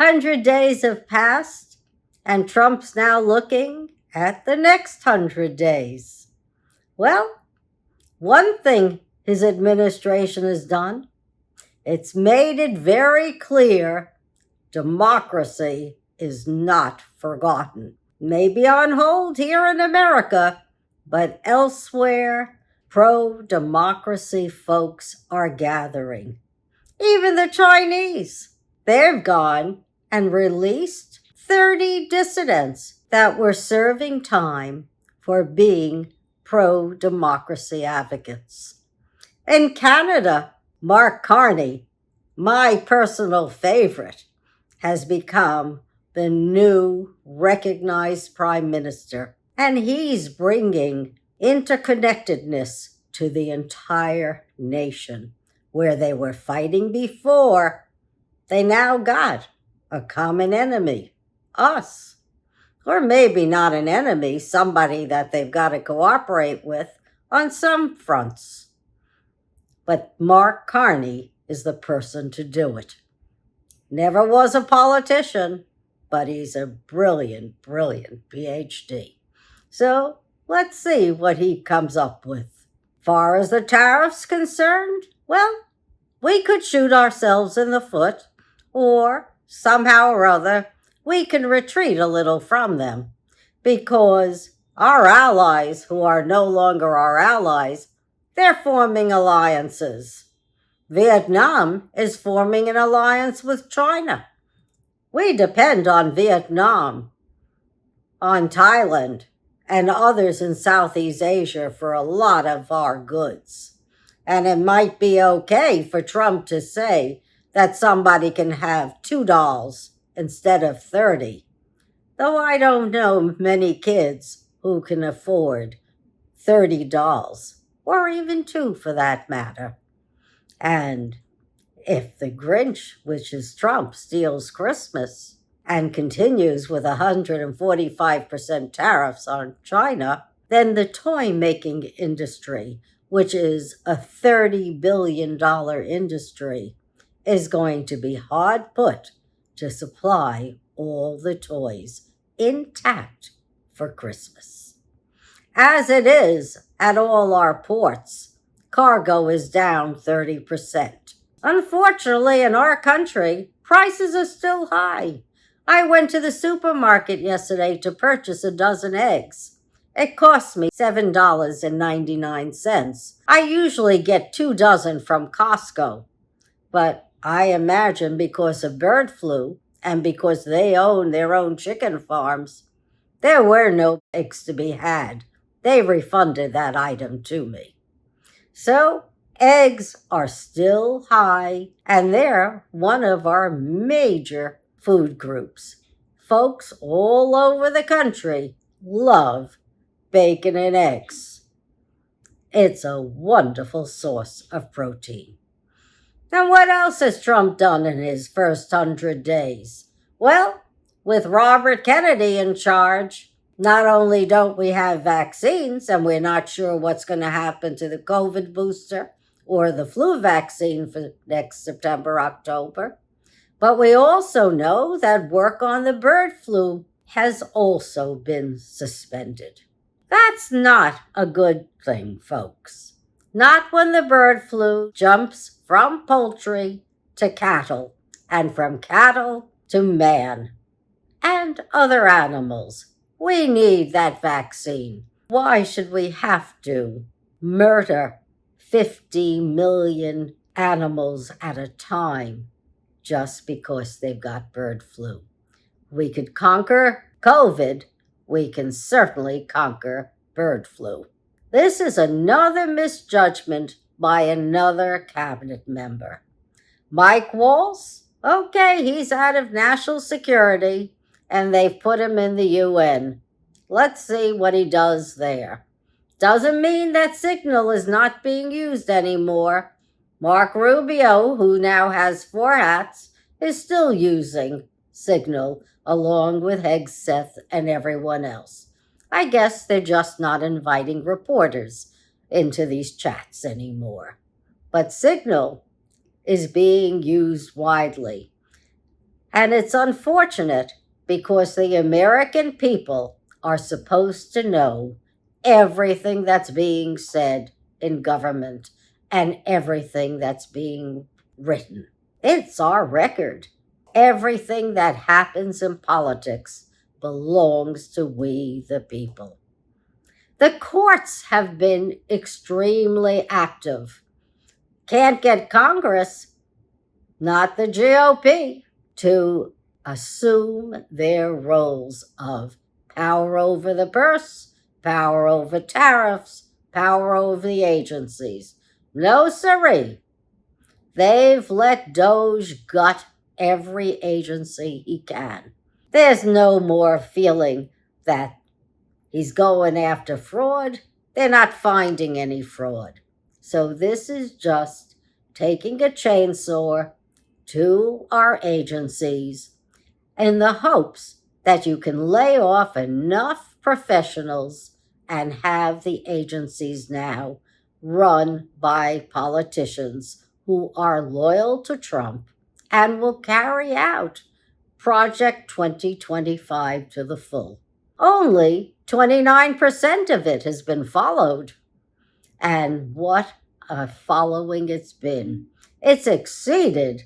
100 days have passed, and Trump's now looking at the next 100 days. Well, one thing his administration has done, it's made it very clear democracy is not forgotten. Maybe on hold here in America, but elsewhere, pro-democracy folks are gathering. Even the Chinese, they've gone and released 30 dissidents that were serving time for being pro-democracy advocates. In Canada, Mark Carney, my personal favorite, has become the new recognized prime minister, and he's bringing interconnectedness to the entire nation. Where they were fighting before, they now got a common enemy, us. Or maybe not an enemy, somebody that they've got to cooperate with on some fronts. But Mark Carney is the person to do it. Never was a politician, but he's a brilliant, brilliant PhD. So let's see what he comes up with. Far as the tariffs concerned, well, we could shoot ourselves in the foot, or somehow or other, we can retreat a little from them, because our allies, who are no longer our allies, they're forming alliances. Vietnam is forming an alliance with China. We depend on Vietnam, on Thailand, and others in Southeast Asia for a lot of our goods. And it might be okay for Trump to say that somebody can have $2 instead of 30, though I don't know many kids who can afford $30, or even $2 for that matter. And if the Grinch, which is Trump, steals Christmas and continues with 145% tariffs on China, then the toy-making industry, which is a $30 billion industry, is going to be hard put to supply all the toys intact for Christmas. As it is at all our ports, cargo is down 30%. Unfortunately, in our country, prices are still high. I went to the supermarket yesterday to purchase a dozen eggs. It cost me $7.99. I usually get 2 dozen from Costco, but I imagine because of bird flu and because they own their own chicken farms, there were no eggs to be had. They refunded that item to me. So eggs are still high, and they're one of our major food groups. Folks all over the country love bacon and eggs. It's a wonderful source of protein. And what else has Trump done in his first 100 days? Well, with Robert Kennedy in charge, not only don't we have vaccines, and we're not sure what's going to happen to the COVID booster or the flu vaccine for next September, October, but we also know that work on the bird flu has also been suspended. That's not a good thing, folks. Not when the bird flu jumps from poultry to cattle, and from cattle to man and other animals. We need that vaccine. Why should we have to murder 50 million animals at a time just because they've got bird flu? We could conquer COVID. We can certainly conquer bird flu. This is another misjudgment by another cabinet member. Mike Waltz, okay, he's out of national security, and they've put him in the UN. Let's see what he does there. Doesn't mean that Signal is not being used anymore. Mark Rubio, who now has 4 hats, is still using Signal, along with Hegseth and everyone else. I guess they're just not inviting reporters into these chats anymore. But Signal is being used widely. And it's unfortunate because the American people are supposed to know everything that's being said in government and everything that's being written. It's our record. Everything that happens in politics belongs to we the people. The courts have been extremely active. Can't get Congress, not the GOP, to assume their roles of power over the purse, power over tariffs, power over the agencies. No siree. They've let Doge gut every agency he can. There's no more feeling that he's going after fraud. They're not finding any fraud. So this is just taking a chainsaw to our agencies in the hopes that you can lay off enough professionals and have the agencies now run by politicians who are loyal to Trump and will carry out Project 2025 to the full. Only 29% of it has been followed. And what a following it's been. It's exceeded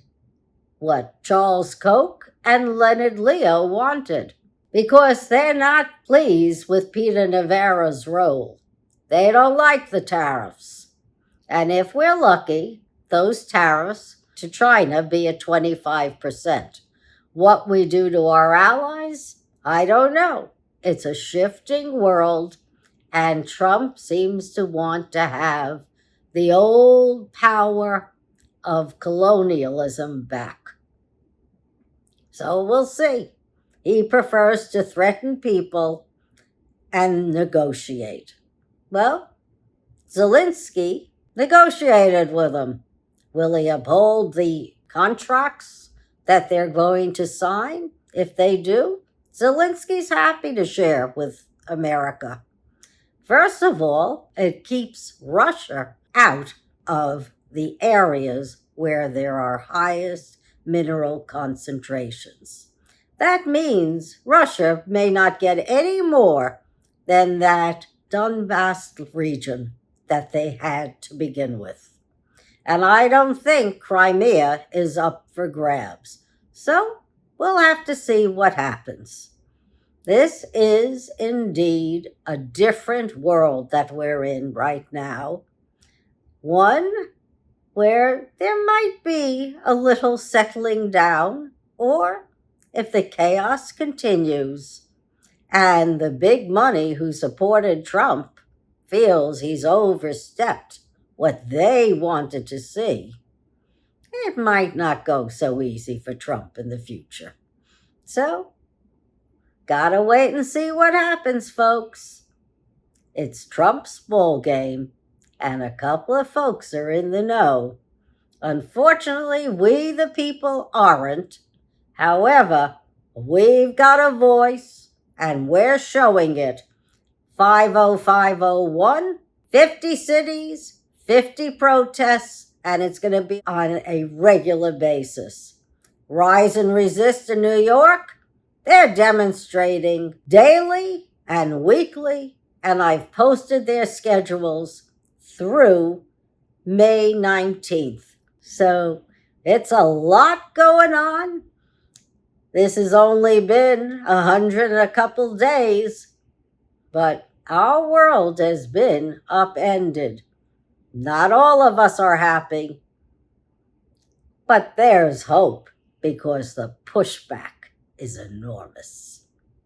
what Charles Koch and Leonard Leo wanted, because they're not pleased with Peter Navarro's role. They don't like the tariffs. And if we're lucky, those tariffs to China be at 25%. What we do to our allies, I don't know. It's a shifting world, and Trump seems to want to have the old power of colonialism back. So we'll see. He prefers to threaten people and negotiate. Well, Zelensky negotiated with him. Will he uphold the contracts that they're going to sign? If they do, Zelensky's happy to share with America. First of all, it keeps Russia out of the areas where there are highest mineral concentrations. That means Russia may not get any more than that Donbass region that they had to begin with. And I don't think Crimea is up for grabs. So we'll have to see what happens. This is indeed a different world that we're in right now. One where there might be a little settling down, or if the chaos continues and the big money who supported Trump feels he's overstepped what they wanted to see, it might not go so easy for Trump in the future. So, gotta wait and see what happens, folks. It's Trump's ball game, and a couple of folks are in the know. Unfortunately, we the people aren't. However, we've got a voice, and we're showing it. 50501, 50 cities, 50 protests, and it's going to be on a regular basis. Rise and Resist in New York, they're demonstrating daily and weekly, and I've posted their schedules through May 19th. So it's a lot going on. This has only been 100 and a couple days, but our world has been upended. Not all of us are happy, but there's hope because the pushback is enormous.